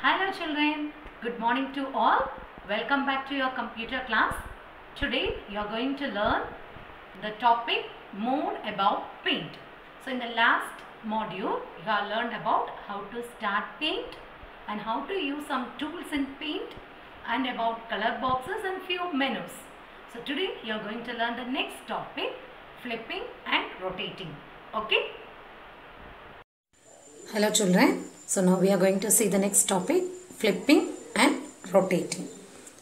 Hello children, good morning to all. Welcome back to your computer class. Today you are going to learn the topic more about paint. So in the last module you have learned about how to start paint and how to use some tools in paint and about color boxes and few menus. So today you are going to learn the next topic, flipping and rotating. Okay? Hello children, so now we are going to see the next topic, flipping and rotating.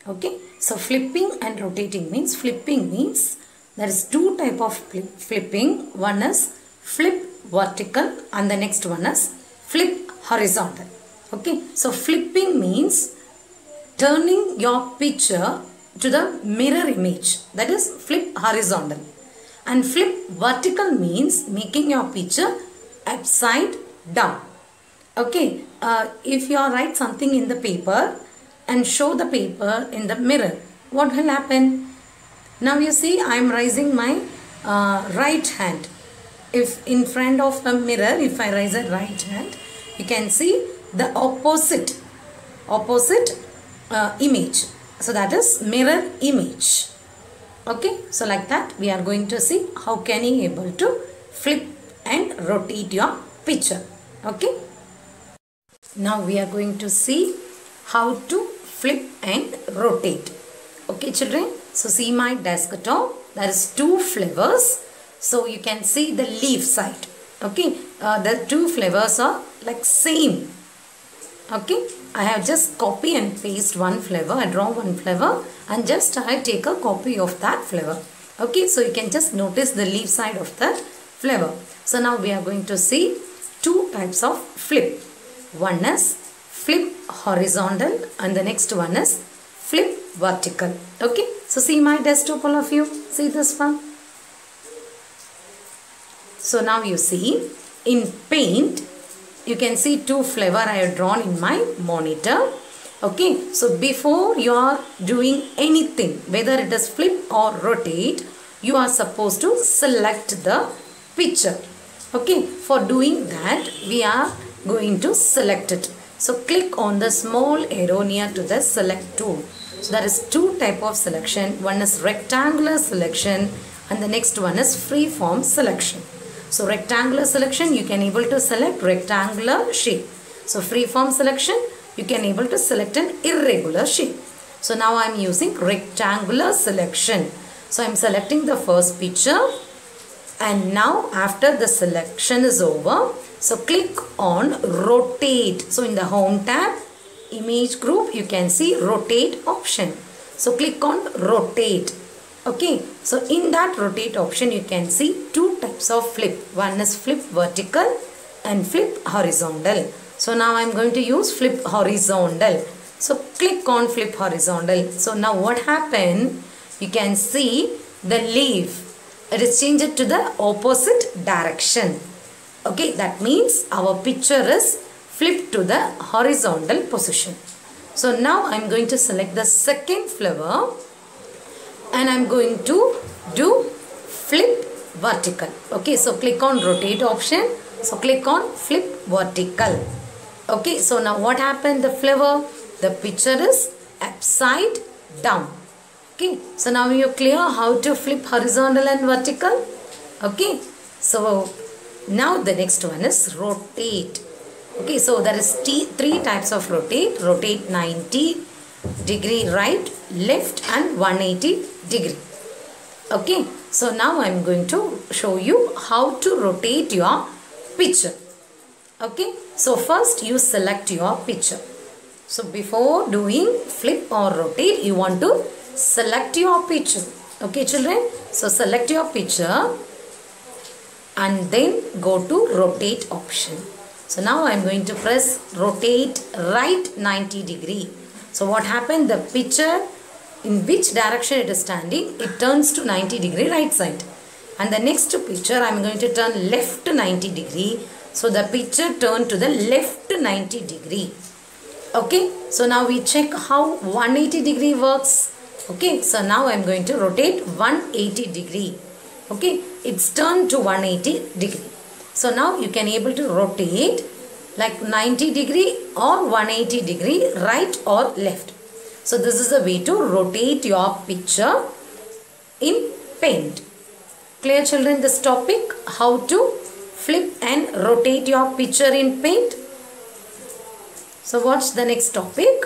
Okay, so flipping and rotating means there is two type of flipping. One is flip vertical and the next one is flip horizontal. Okay, so flipping means turning your picture to the mirror image, that is flip horizontal, and flip vertical means making your picture upside down. Okay, if you write something in the paper and show the paper in the mirror, what will happen? Now you see I am raising my right hand. If in front of the mirror, if I raise a right hand, you can see the opposite image. So that is mirror image. Okay, so like that we are going to see how can you able to flip and rotate your picture. Okay, now we are going to see how to flip and rotate. Okay children, so see my desktop, there is two flavors. So you can see the leaf side. Okay, the two flavors are like same. Okay, I have just copy and paste one flavor, I draw one flavor and just I take a copy of that flavor. Okay, so you can just notice the leaf side of that flavor. So now we are going to see two types of flip. One is flip horizontal and the next one is flip vertical. Okay, so see my desktop, all of you, see this one. So now you see in paint you can see two flavor I have drawn in my monitor. Okay, so before you are doing anything, whether it is flip or rotate, you are supposed to select the picture. Okay, for doing that we are going to select it. So click on the small arrow near to the select tool. So there is two type of selection. One is rectangular selection and the next one is freeform selection. So rectangular selection you can able to select rectangular shape. So freeform selection you can able to select an irregular shape. So now I am using rectangular selection. So I am selecting the first picture. And now after the selection is over, so click on rotate. So in the home tab, image group, you can see rotate option. So click on rotate. Okay, so in that rotate option, you can see two types of flip. One is flip vertical and flip horizontal. So now I am going to use flip horizontal. So click on flip horizontal. So now what happened? You can see the leaf. It is changed to the opposite direction. Okay, that means our picture is flipped to the horizontal position. So now I am going to select the second flavor and I am going to do flip vertical. Okay, so click on rotate option. So click on flip vertical. Okay, so now what happened? The flavor, the picture is upside down. Okay, so now you are clear how to flip horizontal and vertical. Okay, so now the next one is rotate. Okay, so there is three types of rotate. Rotate 90 degree right, left and 180 degree. Okay, so now I am going to show you how to rotate your picture. Okay, so first you select your picture. So before doing flip or rotate, you want to select your picture. Okay children, so select your picture and then go to rotate option. So now I am going to press rotate right 90 degree. So what happened? The picture in which direction it is standing, it turns to 90 degree right side. And the next picture I am going to turn left to 90 degree. So the picture turned to the left 90 degree. Okay, so now we check how 180 degree works. Okay, so now I am going to rotate 180 degree. Okay, it's turned to 180 degree. So now you can able to rotate like 90 degree or 180 degree, right or left. So this is a way to rotate your picture in paint. Clear children this topic, how to flip and rotate your picture in paint. So watch the next topic.